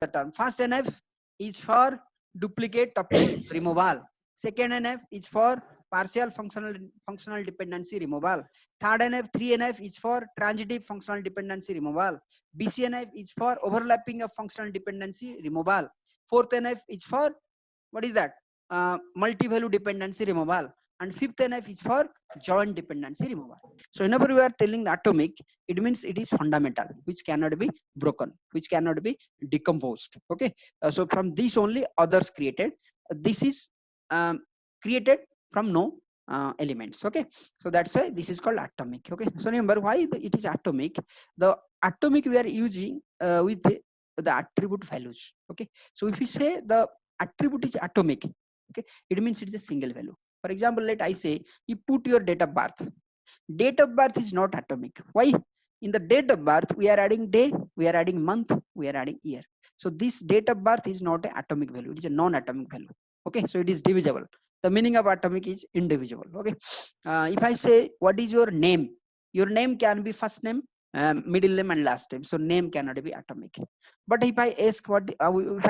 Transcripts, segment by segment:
the term. First NF is for duplicate tuple removal. Second NF is for partial functional dependency removal. Third NF, 3NF is for transitive functional dependency removal. BCNF is for overlapping of functional dependency removal. Fourth NF is for, what is that? Multi-value dependency removal. And fifth NF is for joint dependency removal. So whenever we are telling the atomic, it means it is fundamental, which cannot be broken, which cannot be decomposed. Okay. So from this only others created. This is created from no elements. Okay. So that's why this is called atomic. Okay. So remember why it is atomic. The atomic we are using with the attribute values. Okay. So if you say the attribute is atomic, okay, it means it is a single value. For example, let I say you put your date of birth. Date of birth is not atomic. Why? In the date of birth, we are adding day, we are adding month, we are adding year. So this date of birth is not an atomic value, it is a non-atomic value. Okay, so it is divisible. The meaning of atomic is indivisible. Okay, if I say what is your name can be first name, middle name, and last name. So name cannot be atomic. But if I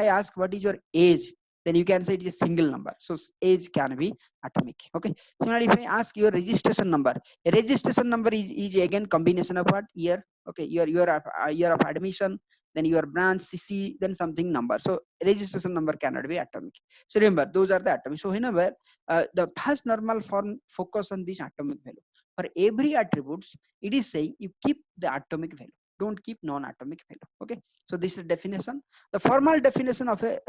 ask what is your age, then you can say it is a single number. So age can be atomic. Okay. Similarly, if I ask your registration number, a registration number is again combination of what? Year. Okay, year of admission, then your branch, CC, then something number. So registration number cannot be atomic. So remember, those are the atomic. So whenever the first normal form focus on this atomic value. For every attributes, it is saying you keep the atomic value. Don't keep non-atomic value. Okay. So this is the definition. The formal definition of a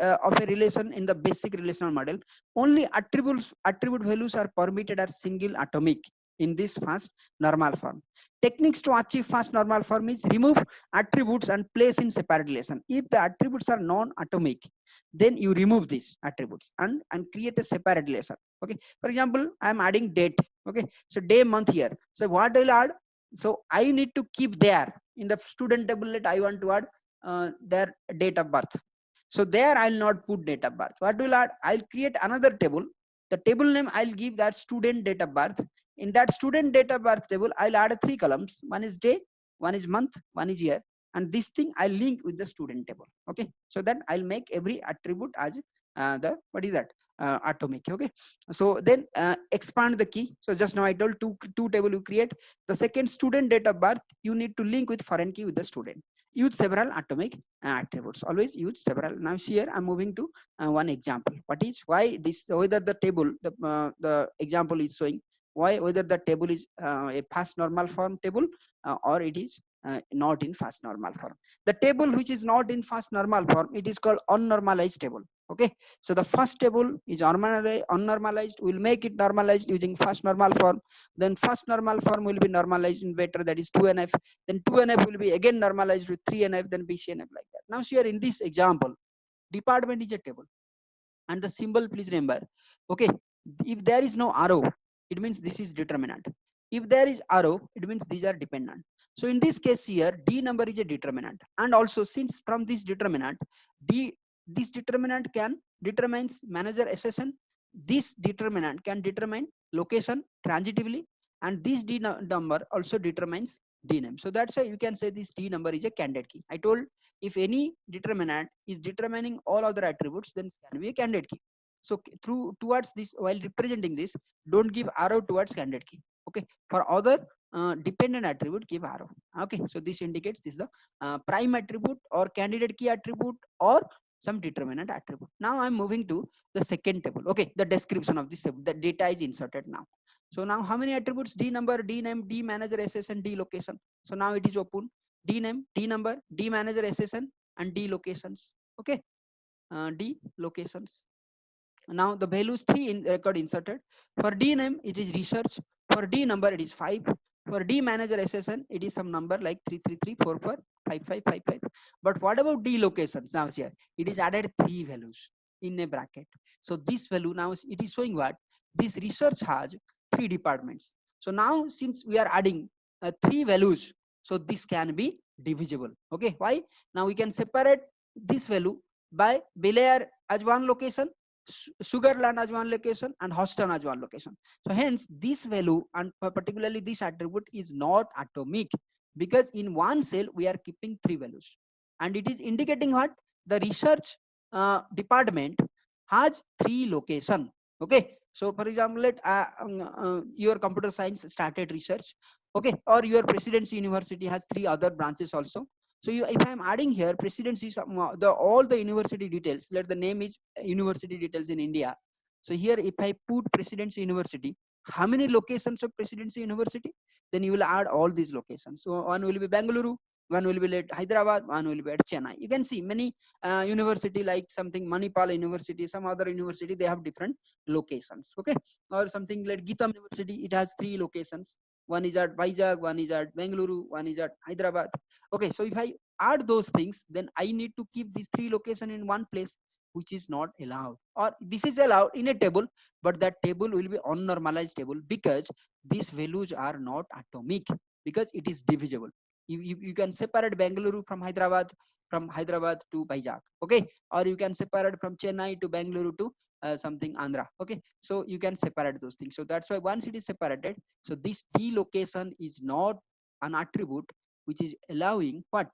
relation in the basic relational model. Only attribute values are permitted as single atomic in this first normal form. Techniques to achieve first normal form is remove attributes and place in separate relation. If the attributes are non-atomic, then you remove these attributes and create a separate relation. Okay. For example, I am adding date. Okay. So day, month, year. So what I will add? So I need to keep there in the student table that I want to add their date of birth. So there I'll not put date of birth. What will add? I'll create another table. The table name I'll give that student date of birth. In that student date of birth table, I'll add 3 columns. One is day, one is month, one is year. And this thing I'll link with the student table. Okay. So that I'll make every attribute as what is that? Atomic. Okay. So then expand the key. So just now I told two table you create. The second student date of birth, you need to link with foreign key with the student. Use several atomic attributes. Always use several. Now here I'm moving to one example. What is why this, whether the table, the example is showing why whether the table is a first normal form table or it is not in first normal form. The table which is not in first normal form, it is called unnormalized table. Okay. So the first table is unnormalized. We'll make it normalized using first normal form. Then first normal form will be normalized in better, that is 2NF. Then 2NF will be again normalized with 3NF, then BCNF, like that. Now here in this example, department is a table. And the symbol, please remember. Okay. If there is no arrow, it means this is determinant. If there is arrow, it means these are dependent. So in this case here, D number is a determinant. And also since from this determinant, this determinant can determines manager accession. This determinant can determine location transitively, and this D number also determines D name. So that's why you can say this D number is a candidate key. I told if any determinant is determining all other attributes, then it can be a candidate key. So towards this, while representing this, don't give arrow towards candidate key. Okay. For other dependent attribute, give arrow. Okay. So this indicates this is the prime attribute or candidate key attribute or some determinant attribute. Now I'm moving to the second table. Okay. The description of this, the data is inserted now. So now how many attributes? D number, D name, D manager SSN, D location. So now it is open. D name, D number, D manager SSN, and D locations. Okay. D locations. Now the values 3 in record inserted. For D name, it is research. For D number, it is 5. For D manager SSN, it is some number like 333445555. But what about D locations? Now here, it is added 3 values in a bracket. So this value now it is showing what? This research has 3 departments. So now since we are adding 3 values, so this can be divisible. Okay. Why? Now we can separate this value by Belair as one location, Sugarland as one location, and Houston as one location. So hence this value and particularly this attribute is not atomic, because in one cell we are keeping 3 values, and it is indicating what? the research department has 3 location. Okay, so for example, let your computer science started research, okay, or your presidency university has 3 other branches also. So if I'm adding here presidency, the all the university details, let the name is university details in India. So here if I put presidency university, how many locations of presidency university, then you will add all these locations. So one will be Bangalore, one will be at Hyderabad, one will be at Chennai. You can see many university like something Manipal University, some other university, they have different locations. Okay, or something like Geetam University, it has 3 locations. One is at Vizag, one is at Bengaluru, one is at Hyderabad. Okay, so if I add those things, then I need to keep these 3 locations in one place, which is not allowed. Or this is allowed in a table, but that table will be unnormalized table because these values are not atomic, because it is divisible. You can separate Bengaluru from Hyderabad to Vizag, okay, or you can separate from Chennai to Bengaluru to something Andhra, okay. So you can separate those things. So that's why once it is separated, so this T location is not an attribute which is allowing what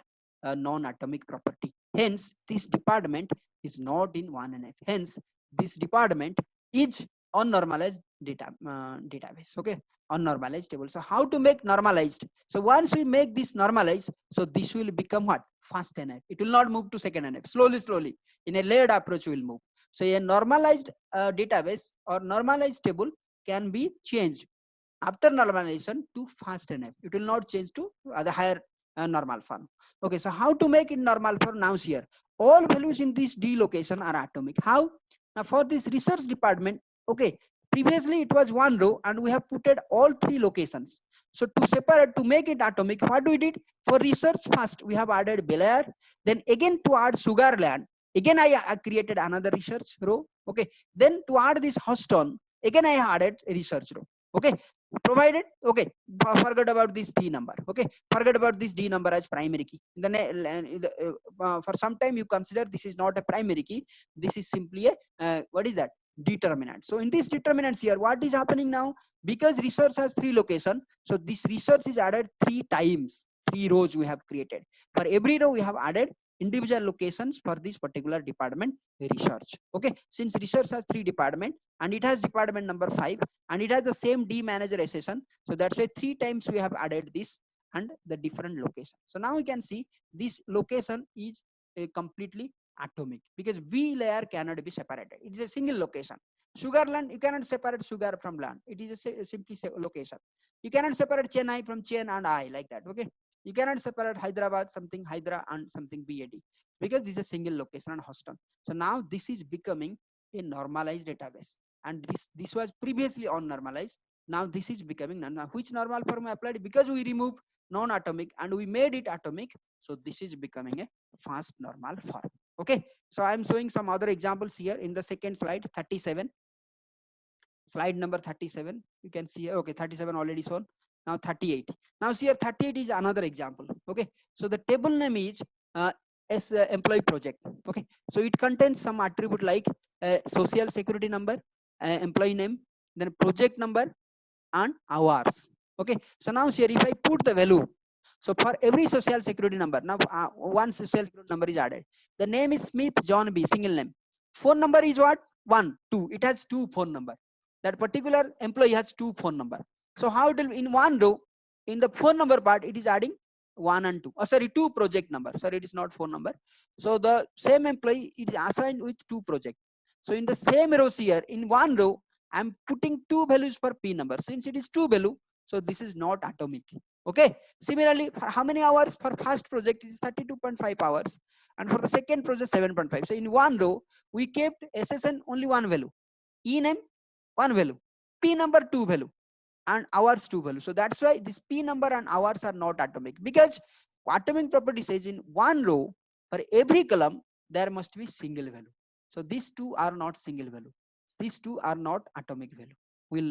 a non-atomic property. Hence, this department is not in 1NF. Hence, this department is on normalized database, okay, on normalized table. So how to make normalized? So once we make this normalized, so this will become what? Fast NF. It will not move to second NF. Slowly, in a layered approach will move. So a normalized database or normalized table can be changed after normalization to fast NF. It will not change to the higher normal form. Okay, so how to make it normal form? Now here, all values in this D location are atomic. How? Now for this research department, okay, previously it was one row and we have put all 3 locations. So to separate, to make it atomic, what we did? For research first, we have added Bel Air. Then again to add Sugarland, again I created another research row. Okay, then to add this Houston, again I added a research row. Okay, provided, okay, forget about this D number. Okay, forget about this D number as primary key. For some time you consider this is not a primary key, this is simply a what is that, determinant. So in this determinants here, what is happening now? Because research has 3 location, so this research is added 3 times. 3 rows we have created. For every row we have added individual locations for this particular department research. Okay, since research has 3 department and it has department number 5 and it has the same D manager session, so that's why 3 times we have added this and the different location. So now we can see this location is completely atomic because V layer cannot be separated. It is a single location. Sugarland, you cannot separate sugar from land. It is a simply location. You cannot separate Chennai from Chen and I, like that. Okay, you cannot separate Hyderabad something Hydra and something BAD because this is a single location and Houston. So now this is becoming a normalized database, and this was previously unnormalized. Now this is becoming which normal form applied because we removed non-atomic and we made it atomic. So this is becoming a fast normal form. Okay, so I'm showing some other examples here in the second slide, 37. Slide number 37, you can see here. Okay, 37 already shown. Now 38. Now see here, 38 is another example. Okay, so the table name is as employee project. Okay, so it contains some attribute like social security number, employee name, then project number and hours. Okay, so now here if I put the value, so for every social security number, now one social security number is added. The name is Smith John B, single name. Phone number is what? 1, 2. It has 2 phone number. That particular employee has 2 phone number. So how it will, in one row, in the phone number part, it is adding 1 and 2. Oh, sorry, 2 project number. Sorry, it is not phone number. So the same employee is assigned with 2 project. So in the same rows here, in one row, I'm putting 2 values for P number. Since it is 2 value, so this is not atomic. Okay. Similarly, for how many hours for first project is 32.5 hours, and for the second project 7.5. So in one row, we kept SSN only one value, E name one value, P number 2 value, and hours 2 value. So that's why this P number and hours are not atomic, because atomic property says in one row for every column there must be single value. So these 2 are not single value. These 2 are not atomic value. Will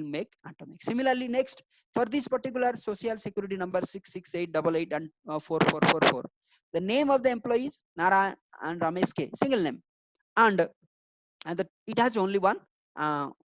make atomic. Similarly, next for this particular social security number 66888 and 4444, the name of the employees Nara and Ramesh K, single name, and it has only one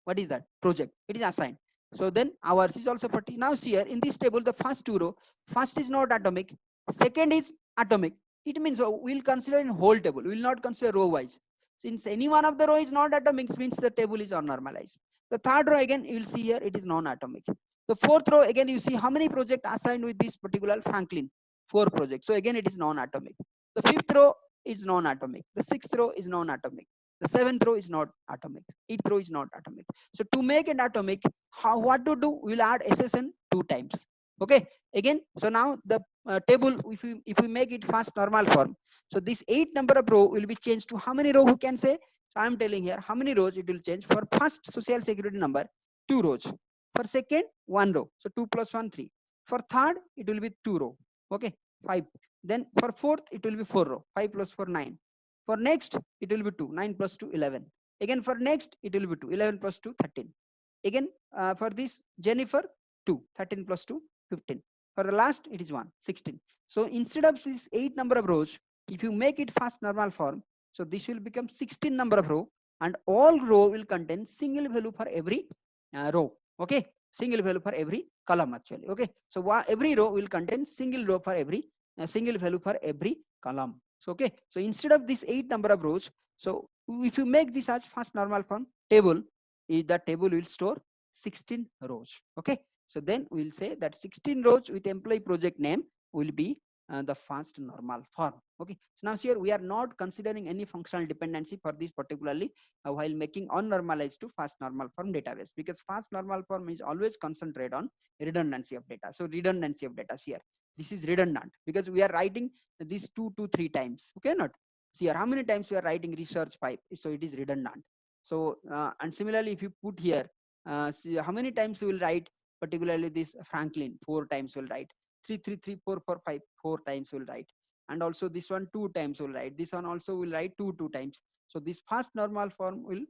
what is that, project, it is assigned. So then ours is also 40. Now see here in this table, the first 2 row, first is not atomic, second is atomic, it means we'll consider in whole table, we will not consider row wise. Since any one of the row is not atomic, means the table is unnormalized. The third row again you will see here it is non-atomic. The fourth row again you see how many projects assigned with this particular Franklin, 4 projects, so again it is non-atomic. The fifth row is non-atomic, the sixth row is non-atomic, the seventh row is not atomic, eighth row is not atomic. So to make it atomic, how, what to do, we will add SSN 2 times. Okay, again, so now the table, if we make it fast normal form, so this 8 number of row will be changed to how many row, who can say? So I am telling here how many rows it will change. For first social security number, 2 rows. For second, 1 row, so 2 plus 1 3. For third it will be 2 row, okay, 5. Then for fourth it will be 4 row, 5 plus 4 9. For next it will be 2, 9 plus 2 11. Again for next it will be 2, 11 plus 2 13. Again for this Jennifer, 2, 13 plus 2 15. For the last it is 1, 16. So instead of this 8 number of rows, if you make it fast normal form, so this will become 16 number of row, and all row will contain single value for every row. Okay, single value for every column actually. Okay, so every row will contain single row for every single value for every column. So okay, so instead of this 8 number of rows, so if you make this as fast normal form table, the table will store 16 rows. Okay, so then we'll say that 16 rows with employee project name will be the fast normal form. Okay, so now here we are not considering any functional dependency for this particularly while making unnormalized to fast normal form database, because fast normal form is always concentrate on redundancy of data. So redundancy of data here, this is redundant because we are writing this 2 to 3 times. Okay, not see here how many times we are writing research pipe, so it is redundant. So and similarly if you put here see how many times you will write, particularly this Franklin, 4 times will write, 3 3 3 4 4 5 4 times will write, and also this one 2 times will write, this one also will write 2 times. So this fast normal form will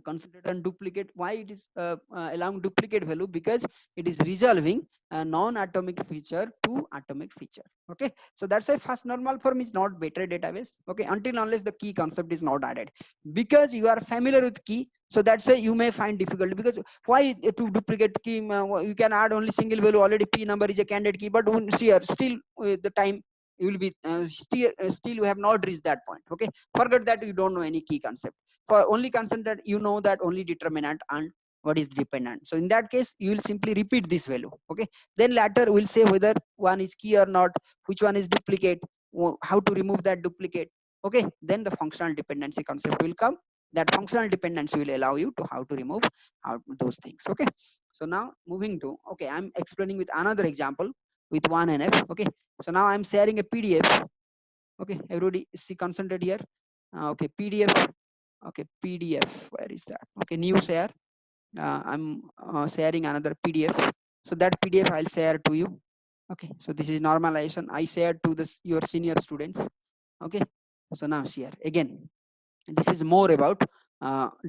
concentrate on duplicate. Why it is allowing duplicate value? Because it is resolving a non-atomic feature to atomic feature. Okay, so that's why fast normal form is not better database. Okay, until unless the key concept is not added, because you are familiar with key, so that's why you may find difficult. Because why to duplicate key, you can add only single value, already p number is a candidate key, but here still the time you will be still you have not reached that point. Okay, forget that, you don't know any key concept. For only constant that you know that only determinant and what is dependent. So in that case you will simply repeat this value. Okay, then later we'll say whether one is key or not, which one is duplicate, how to remove that duplicate. Okay, then the functional dependency concept will come. That functional dependency will allow you to how to remove those things. Okay, so now moving to, okay, I'm explaining with another example with 1NF. Okay, so now I'm sharing a PDF. Okay, everybody see, concentrate here. Okay, PDF. Okay, PDF, where is that? Okay, new share. I'm sharing another PDF. So that PDF I'll share to you. Okay, so this is normalization. I shared to this your senior students. Okay, so now share again. This is more about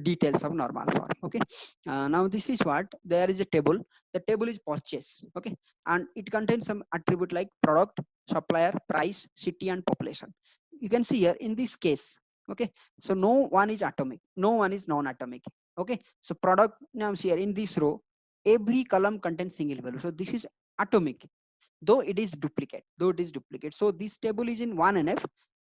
details of normal form. Okay, now this is what, there is a table. The table is purchase. Okay, and it contains some attribute like product, supplier, price, city, and population. You can see here in this case. Okay, so no one is atomic, no one is non-atomic. Okay, so product, now here in this row every column contains single value, so this is atomic, though it is duplicate. So this table is in 1NF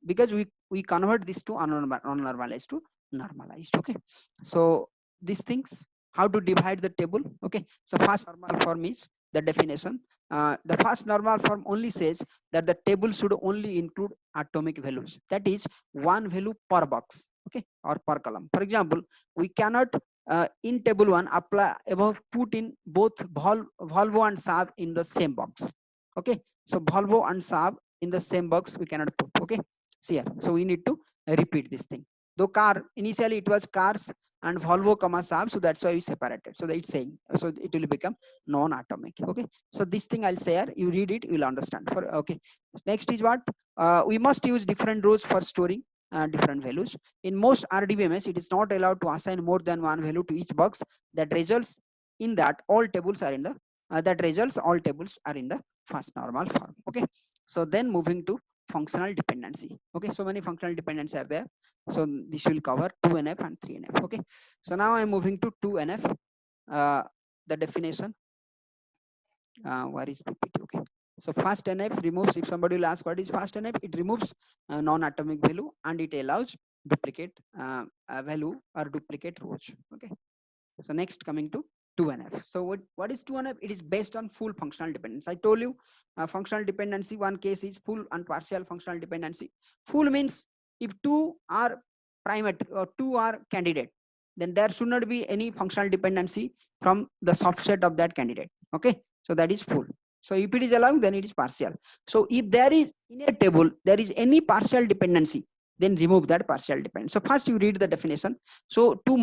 because we convert this to unnormalized to normalized. Okay, so these things, how to divide the table. Okay, so fast normal form is the definition. The fast normal form only says that the table should only include atomic values, that is one value per box. Okay, or per column. For example, we cannot in table 1 apply above put in both Volvo and Saab in the same box. Okay, so Volvo and Saab in the same box we cannot put. Okay, see here, so we need to repeat this thing. Though car, initially it was cars and Volvo comma Saab, so that's why we separated. So it's saying, so it will become non-atomic. Okay, so this thing I'll share, you read it, you'll understand. For okay, next is what we must use different rows for storing different values. In most RDBMS, it is not allowed to assign more than one value to each box. That results in that all tables are in the fast normal form. Okay, so then moving to functional dependency. Okay, so many functional dependencies are there. So this will cover 2NF and 3NF. Okay, so now I'm moving to 2NF. The definition. Where is PPT? Okay, So fast NF removes, if somebody will ask what is fast NF, it removes non-atomic value and it allows duplicate value or duplicate rows. Okay. So next coming to 2NF. So what is 2NF? It is based on full functional dependence. I told you functional dependency, one case is full and partial functional dependency. Full means if two are primate or two are candidate, then there should not be any functional dependency from the subset of that candidate. Okay. So that is full. So if it is allowed, then it is partial. So if there is in a table, there is any partial dependency, then remove that partial dependence. So first you read the definition. So to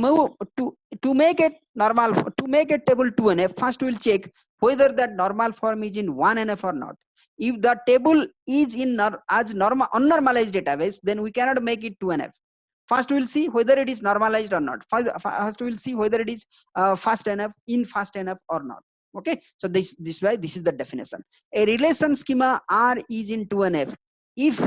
make it normal, to make a table 2NF, first we'll check whether that normal form is in 1NF or not. If the table is in as normal unnormalized database, then we cannot make it 2NF. First we'll see whether it is normalized or not. First we'll see whether it is fast enough, in fast enough or not. Okay, so this way, this is the definition. A relation schema R is in 2NF if,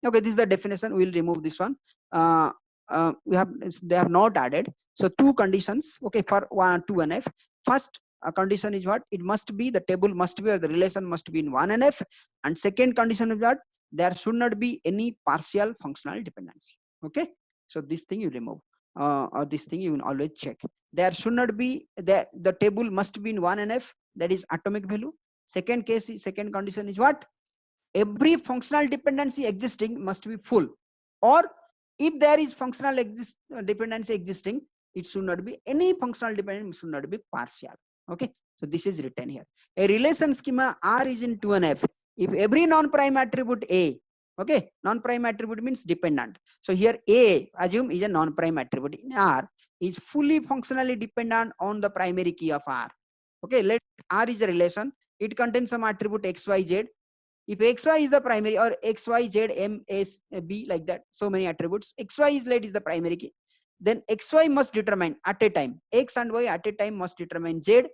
okay, this is the definition. We'll remove this one. They have not added. So two conditions, okay, for 2NF. First condition is what? It must be, the table must be, or the relation must be in 1NF. And second condition is what? There should not be any partial functional dependency. Okay, so this thing you remove, or this thing you will always check. There should not be, the table must be in 1NF, that is atomic value. Second condition is what? Every functional dependency existing must be full, or if there is functional dependency existing, it should not be any functional dependency, should not be partial. Okay, so this is written here. A relation schema R is in 2NF if every non-prime attribute A, okay, non-prime attribute means dependent. So here A, assume, is a non-prime attribute in R, is fully functionally dependent on the primary key of R. Okay, let R is a relation, it contains some attribute XYZ. If XY is the primary, or XYZ M S B, like that, so many attributes, XY is the primary key, then XY must determine at a time, X and Y at a time must determine Z,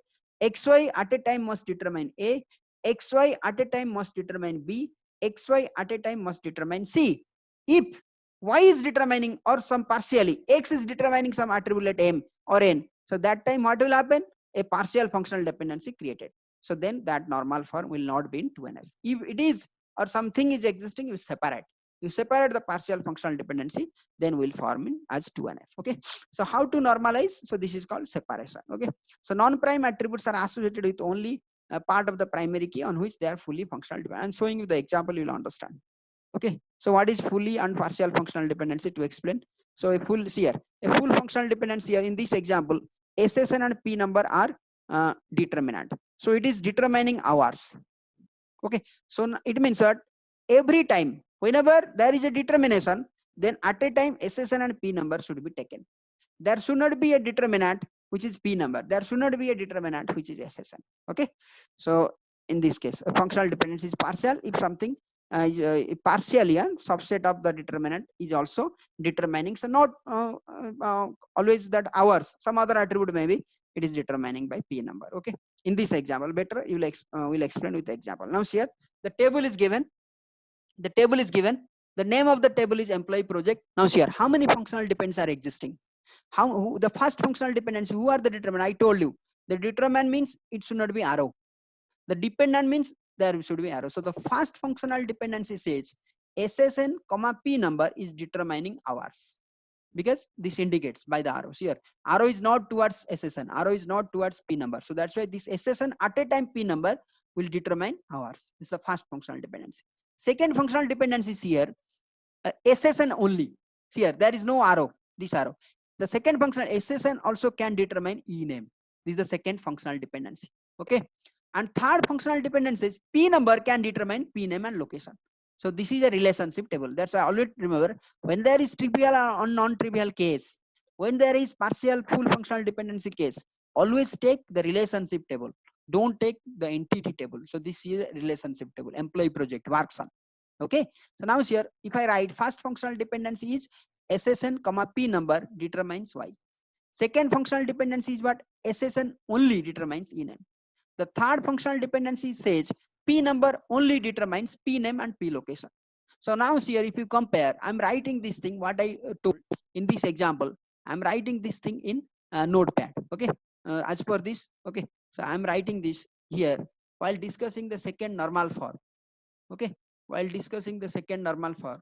XY at a time must determine A, XY at a time must determine B, XY at a time must determine C. If Y is determining, or some partially, X is determining some attribute at M or N, so that time what will happen? A partial functional dependency created. So then that normal form will not be in 2NF. If it is, or something is existing, you separate. You separate the partial functional dependency, then will form in as 2NF. Okay. So how to normalize? So this is called separation. Okay. So non-prime attributes are associated with only a part of the primary key on which they are fully functional dependent. I'm showing you the example, you will understand. Okay. So what is fully and partial functional dependency, to explain? So a full functional dependency here in this example, SSN and P number are determinant. So it is determining hours. Okay, so it means that every time, whenever there is a determination, then at a time SSN and P number should be taken. There should not be a determinant which is P number. There should not be a determinant which is SSN. Okay, so in this case, a functional dependency is partial if something partially a subset of the determinant is also determining. So not always that hours, some other attribute maybe it is determining by P number. Okay, in this example, better you will explain with the example. Now here the table is given. The name of the table is employee project. Now here, how many functional dependencies are existing? The first functional dependency, who are the determinant? I told you the determinant means it should not be arrow. The dependent means there should be arrow. So the first functional dependency says SSN comma P number is determining hours, because this indicates by the arrows here. Arrow is not towards SSN, arrow is not towards P number. So that's why this SSN at a time P number will determine hours. This is the first functional dependency. Second functional dependency is here, SSN only. See here, there is no arrow, this arrow. The second functional SSN also can determine E name. This is the second functional dependency. Okay. And third functional dependency is P number can determine P name and location. So this is a relationship table. That's why I always remember, when there is trivial or non-trivial case, when there is partial full functional dependency case, always take the relationship table. Don't take the entity table. So this is a relationship table, employee project, works on. Okay. So now here, if I write first functional dependency is SSN comma P number determines Y. Second functional dependency is what? SSN only determines E name. The third functional dependency says P number only determines P name and P location. So now here, if you compare, I'm writing this thing, what I told in this example, I'm writing this thing in Notepad. Okay. As per this, okay. So I'm writing this here. while discussing the second normal form. Okay, while discussing the second normal form,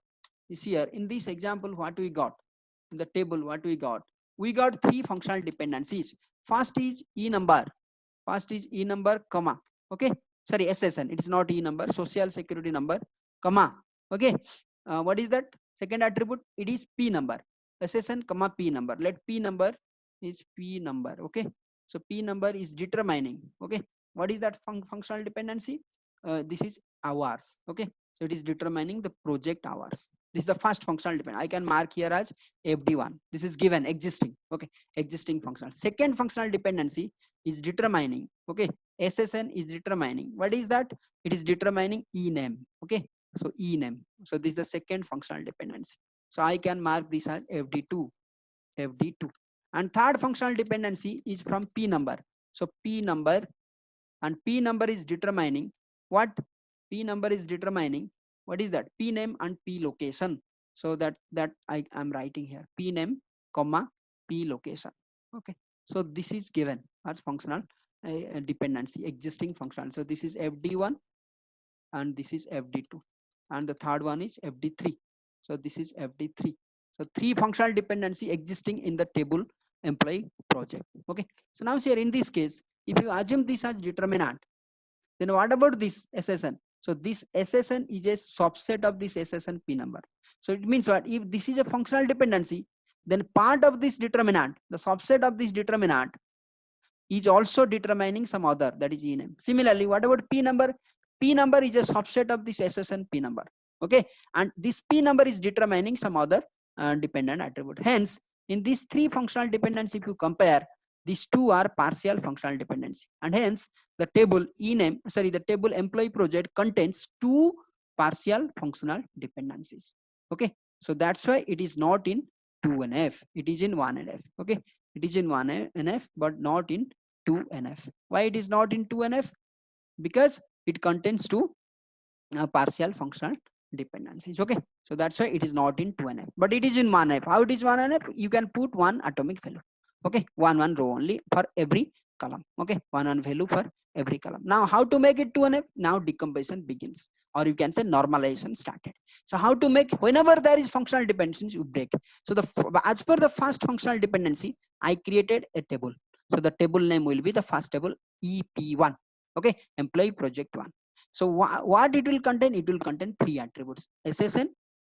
you see here in this example what we got in the table, what we got three functional dependencies. First is e number, comma, okay, sorry, SSN, it is not e number, social security number, comma, okay. What is that second attribute? It is p number, SSN comma p number. Let p number is p number, okay. So p number is determining, okay, what is that functional dependency? This is hours, okay. So it is determining the project hours. This is the first functional dependency. I can mark here as FD1. This is given, existing, okay, existing functional. Second functional dependency is determining, okay, SSN is determining. What is that? It is determining ename, okay. So ename. So this is the second functional dependency. So I can mark this as FD2. And third functional dependency is from p number. So p number, and p number is determining what? P number is determining what is that? P name and p location. So that I am writing here, p name comma p location, okay. So this is given as functional dependency, existing functional. So this is FD1 and this is FD2, and the third one is FD3. So this is FD3. So three functional dependency existing in the table employee project, okay. So now here in this case, if you assume this as determinant, then what about this SSN? So this SSN is a subset of this SSN p number. So it means what? If this is a functional dependency, then part of this determinant, the subset of this determinant, is also determining some other, that is ename. Similarly, what about p number? P number is a subset of this SSN p number, okay, and this p number is determining some other dependent attribute. Hence, in these three functional dependency, if you compare, these two are partial functional dependency, and hence the table the table employee project contains two partial functional dependencies, okay. So that's why it is not in 2NF, it is in 1NF, okay. It is in 1NF but not in 2NF. Why it is not in 2NF? Because it contains two partial functional dependencies, okay. So that's why it is not in 2NF, but it is in 1NF. How it is 1NF? You can put one atomic value, okay, one row only for every column, okay, one value for every column. Now how to make it 2NF? Now decomposition begins, or you can say normalization started. So how to make? Whenever there is functional dependencies, you break. So as per the first functional dependency, I created a table. So the table name will be the first table, EP1, okay, employee project 1. So what it will contain? It will contain three attributes: SSN,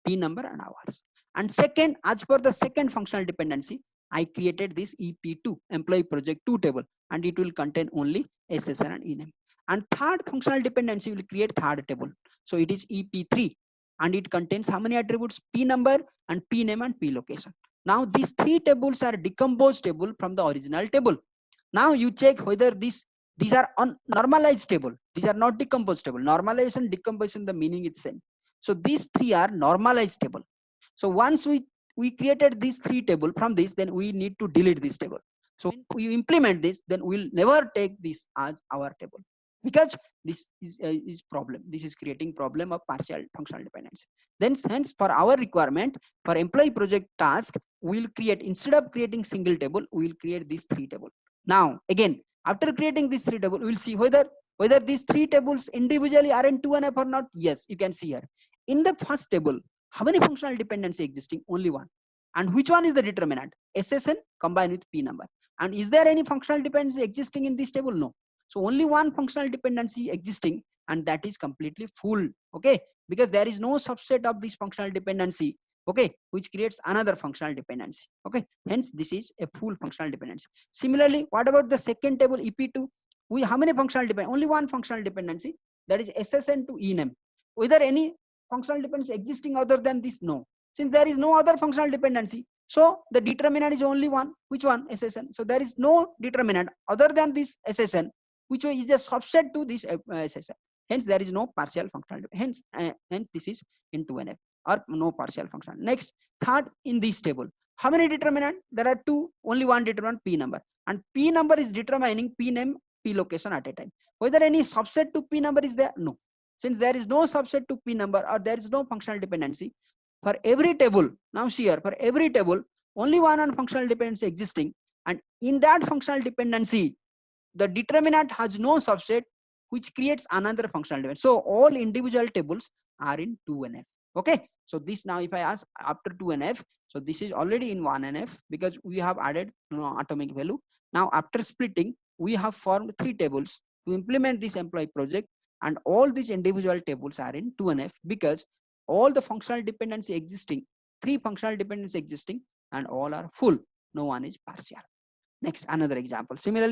p number, and hours. And second, as per the second functional dependency, I created this EP2, employee project 2 table, and it will contain only SSN and ename. And third functional dependency will create third table. So it is EP3, and it contains how many attributes? P number and p name and p location. Now these three tables are decomposed table from the original table. Now you check whether these are normalized table. These are not decomposed table. Normalization, decomposition, the meaning is same. So these three are normalized table. So once we created these three table from this, then we need to delete this table. So when we implement this, then we'll never take this as our table, because this is problem. This is creating problem of partial functional dependency. Then hence for our requirement, for employee project task, we'll create, instead of creating single table, we'll create these three table. Now again, after creating these three tables, we'll see whether these three tables individually are in 2NF or not. Yes, you can see here. In the first table, how many functional dependency existing? Only one. And which one is the determinant? SSN combined with P number. And is there any functional dependency existing in this table? No. So only one functional dependency existing, and that is completely full, okay, because there is no subset of this functional dependency, okay, which creates another functional dependency, okay. Hence this is a full functional dependency. Similarly, what about the second table, EP2? We how many functional dependency? Only one functional dependency, that is SSN to ename. Whether any functional dependency existing other than this? No. Since there is no other functional dependency, so the determinant is only one. Which one? SSN. So there is no determinant other than this SSN, which is a subset to this SSN. Hence there is no partial functional. Hence this is in 2NF, or no partial functional. Next, third, in this table, how many determinant? There are two. Only one determinant, P number, and P number is determining P name, P location at a time. Whether any subset to P number is there? No. Since there is no subset to P number, or there is no functional dependency, for every table, now see here, for every table, only one functional dependency existing, and in that functional dependency, the determinant has no subset, which creates another functional dependency. So all individual tables are in 2NF. Okay, so this now if I ask after 2NF, so this is already in 1NF because we have added atomic value. Now after splitting, we have formed 3 tables to implement this employee project, and all these individual tables are in 2NF because all the functional dependency existing, 3 functional dependency existing, and all are full, no one is partial. Next, another example. Similarly,